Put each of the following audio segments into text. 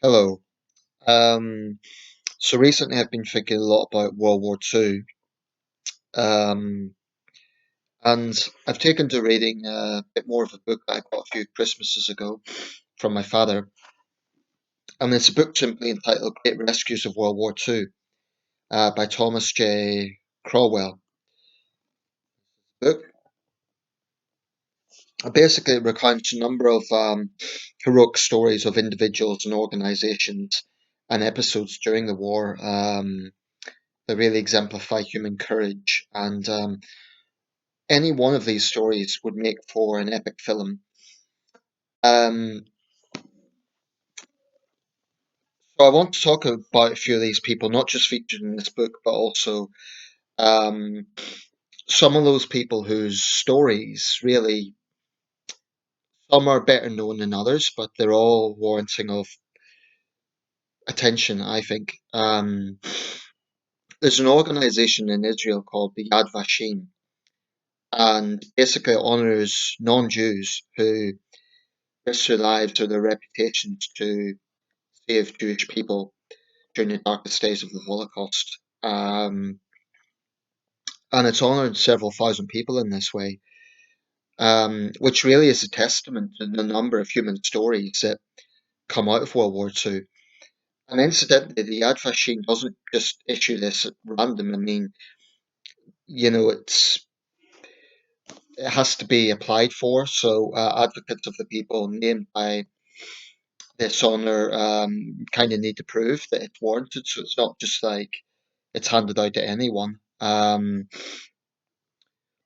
Hello. Um, so recently I've been thinking a lot about World War Two, um, and I've taken to reading a bit more of a book that I got a few Christmases ago from my father, and it's a book simply entitled Great Rescues of World War Two by Thomas J. Crowell. Book basically recounts a number of heroic stories of individuals and organizations and episodes during the war that really exemplify human courage and any one of these stories would make for an epic film. Um, so I want to talk about a few of these people, not just featured in this book, but also um, some of those people whose stories really, some are better known than others, but they're all warranting of attention, I think. There's an organization in Israel called the Yad Vashem, and basically it honors non-Jews who risk their lives or their reputations to save Jewish people during the darkest days of the Holocaust. And it's honoured several thousand people in this way, which really is a testament to the number of human stories that come out of World War Two. And incidentally, the Yad Vashem doesn't just issue this at random. I mean, it has to be applied for. So advocates of the people named by this honour kind of need to prove that it's warranted. So it's not just like it's handed out to anyone. But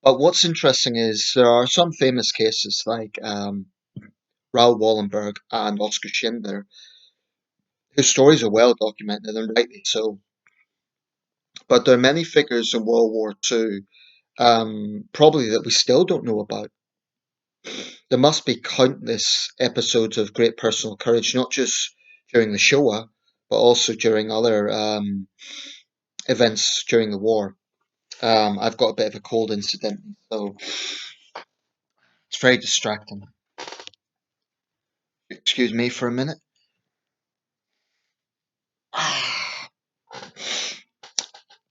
what's interesting is there are some famous cases like Raoul Wallenberg and Oskar Schindler, whose stories are well documented and rightly so. But there are many figures in World War Two, probably that we still don't know about. There must be countless episodes of great personal courage, not just during the Shoah, but also during other events during the war. I've got a bit of a cold, incidentally, so it's very distracting. Excuse me for a minute.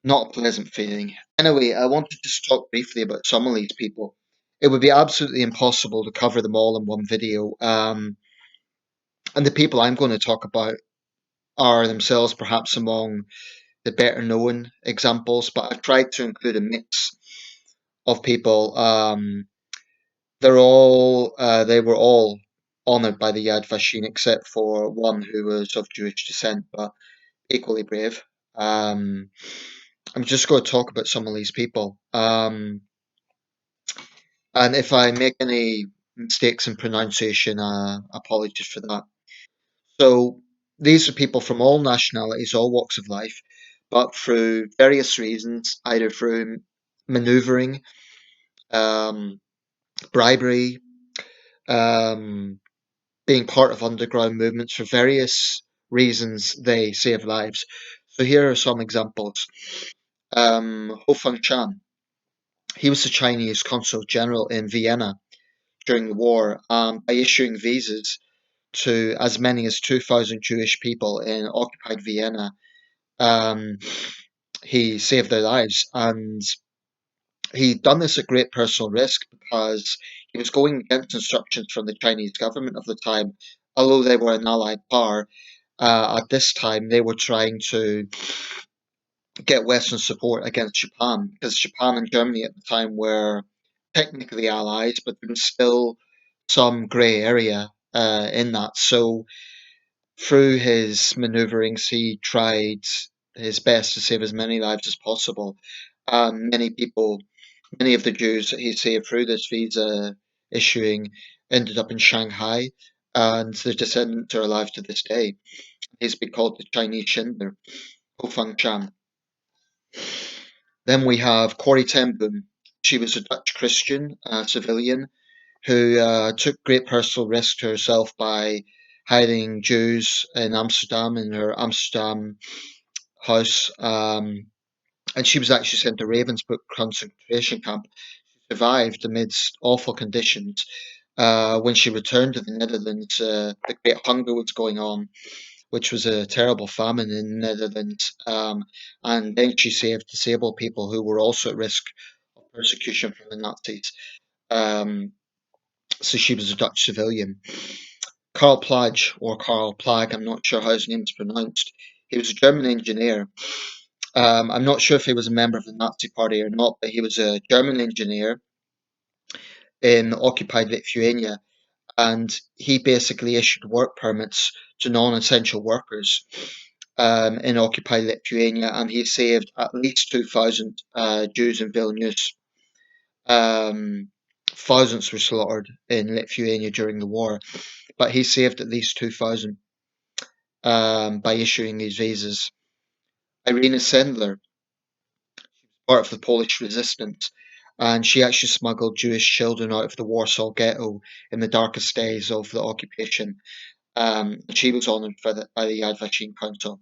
Not a pleasant feeling. Anyway, I want to just talk briefly about some of these people. It would be absolutely impossible to cover them all in one video. And the people I'm going to talk about are themselves perhaps among the better known examples, but I've tried to include a mix of people. They were all honoured by the Yad Vashem except for one who was of Jewish descent, but equally brave. I'm just going to talk about some of these people. And if I make any mistakes in pronunciation, apologies for that. So these are people from all nationalities, all walks of life, but through various reasons, either through maneuvering, um, bribery, um, being part of underground movements, for various reasons, they save lives. So here are some examples. Ho Fang Chan, he was the Chinese consul general in Vienna during the war, by issuing visas to as many as 2,000 Jewish people in occupied Vienna. Um, he saved their lives, and he'd done this at great personal risk because he was going against instructions from the Chinese government of the time. Although they were an allied power, at this time they were trying to get Western support against Japan because Japan and Germany at the time were technically allies, but there was still some grey area in that. So through his maneuverings, he tried his best to save as many lives as possible. Many people, many of the Jews that he saved through this visa issuing ended up in Shanghai, and their descendants are alive to this day. He's been called the Chinese Schindler, Ho Fang Chan. Then we have Corrie ten Boom. She was a Dutch Christian civilian who took great personal risk to herself by hiding Jews in Amsterdam in her Amsterdam house. And she was actually sent to Ravensbrück concentration camp. She survived amidst awful conditions. When she returned to the Netherlands, the Great Hunger was going on. which was a terrible famine in the Netherlands. And then she saved disabled people who were also at risk of persecution from the Nazis. Um, so she was a Dutch civilian. Karl Plage, or Karl Plag, I'm not sure how his name's pronounced. He was a German engineer. I'm not sure if he was a member of the Nazi Party or not, but he was a German engineer in occupied Lithuania, and he basically issued work permits to non-essential workers in occupied Lithuania, and he saved at least 2,000 Jews in Vilnius. Um, Thousands were slaughtered in Lithuania during the war, but he saved at least 2,000 by issuing these visas. Irina Sendler, part of the Polish resistance, and she actually smuggled Jewish children out of the Warsaw Ghetto in the darkest days of the occupation. She was honoured by the Yad Vashem Council.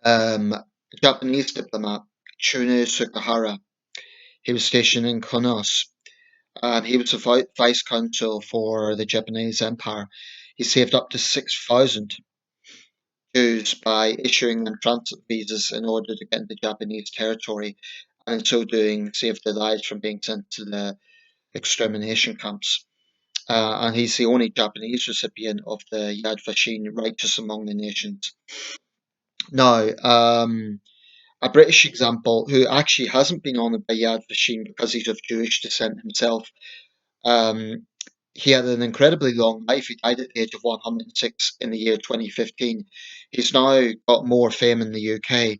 A Japanese diplomat, Chune Sukahara, he was stationed in Konos, and he was the vice consul for the Japanese Empire. He saved up to 6,000 Jews by issuing them transit visas in order to get into Japanese territory, and in so doing, saved their lives from being sent to the extermination camps. And he's the only Japanese recipient of the Yad Vashem Righteous Among the Nations. Now, a British example who actually hasn't been honoured by Yad Vashem because he's of Jewish descent himself. Um, he had an incredibly long life. He died at the age of 106 in the year 2015. He's now got more fame in the UK,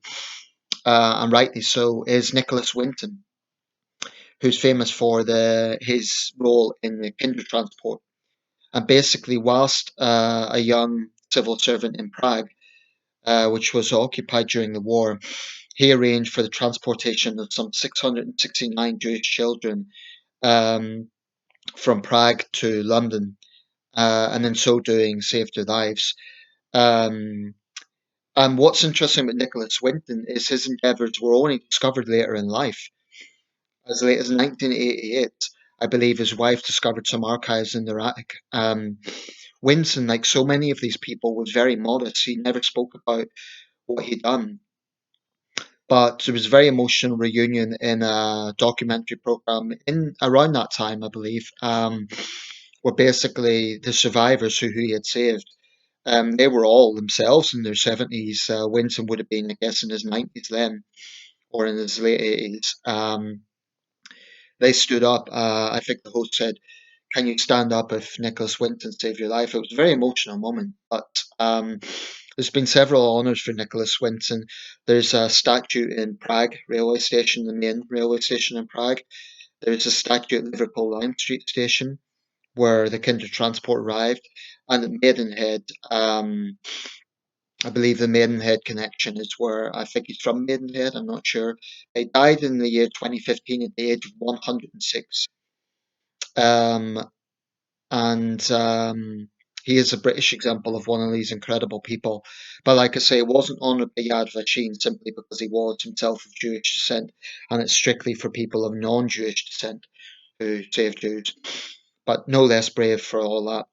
and rightly so, is Nicholas Winton, who's famous for his role in the Kinder transport. And basically, whilst a young civil servant in Prague, which was occupied during the war, he arranged for the transportation of some 669 Jewish children um, from Prague to London, and in so doing, saved their lives. Um, and what's interesting with Nicholas Winton is his endeavours were only discovered later in life. As late as 1988, I believe his wife discovered some archives in their attic. Winton, like so many of these people, was very modest. He never spoke about what he'd done. But there was a very emotional reunion in a documentary program in around that time, I believe, where basically the survivors who he had saved, they were all themselves in their 70s. Winton would have been, I guess, in his 90s then, or in his late 80s. They stood up. I think the host said, "Can you stand up if Nicholas Winton saved your life?" It was a very emotional moment, but there's been several honours for Nicholas Winton. There's a statue in Prague railway station, the main railway station in Prague. There's a statue at Liverpool Lime Street station where the Kinder Transport arrived, and at Maidenhead, I believe the Maidenhead connection is where I think he's from Maidenhead. I'm not sure. He died in the year 2015 at the age of 106. Um, and he is a British example of one of these incredible people. But like I say, it wasn't honoured by Yad Vashem simply because he was himself of Jewish descent, and it's strictly for people of non-Jewish descent who saved Jews. But no less brave for all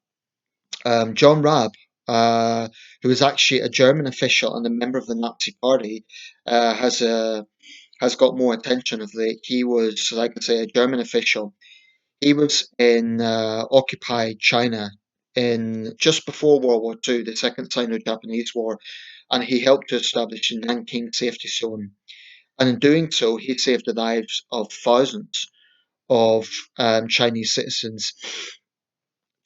that. John Rabb, who is actually a German official and a member of the Nazi Party, has got more attention of late. He was, like I say, a German official. He was in occupied China in just before World War II, the Second Sino-Japanese War, and he helped to establish the Nanking Safety Zone. And in doing so, he saved the lives of thousands of Chinese citizens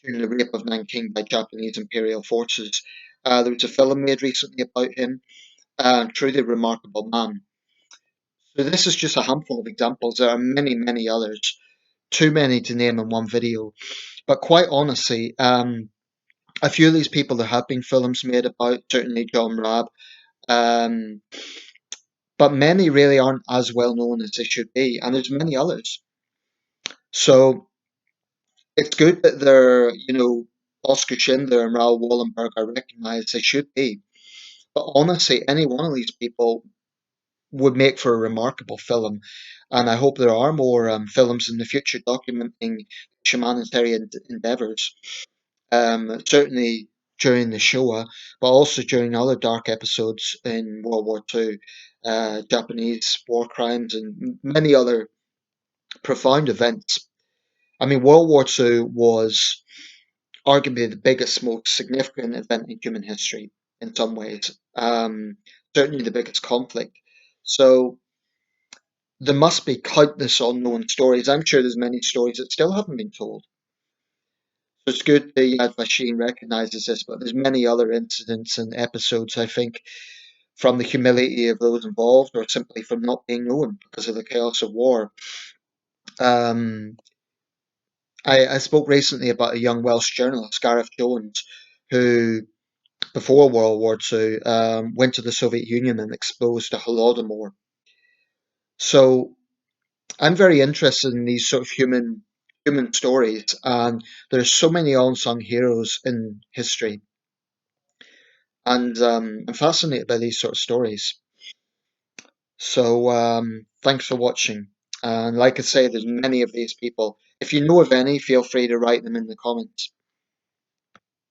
during the rape of Nanking by Japanese imperial forces. There was a film made recently about him, truly remarkable man. So this is just a handful of examples. There are many, many others, too many to name in one video. But quite honestly, a few of these people, there have been films made about, certainly John Rabb, um, but many really aren't as well known as they should be, and there's many others. So it's good that Oskar Schindler and Raoul Wallenberg are recognised. They should be. But honestly, any one of these people would make for a remarkable film, and I hope there are more films in the future documenting humanitarian endeavours. Certainly during the Showa, but also during other dark episodes in World War II, Japanese war crimes, and many other profound events. I mean, World War II was arguably the biggest, most significant event in human history in some ways. Certainly the biggest conflict. So there must be countless unknown stories. I'm sure there's many stories that still haven't been told. So it's good the Yad Vashem recognizes this, but there's many other incidents and episodes, I think, from the humility of those involved or simply from not being known because of the chaos of war. Um, I spoke recently about a young Welsh journalist, Gareth Jones, who, before World War II, went to the Soviet Union and exposed the Holodomor. So I'm very interested in these sort of human stories, and there's so many unsung heroes in history, and I'm fascinated by these sort of stories. So thanks for watching, and like I say, there's many of these people. If you know of any, feel free to write them in the comments.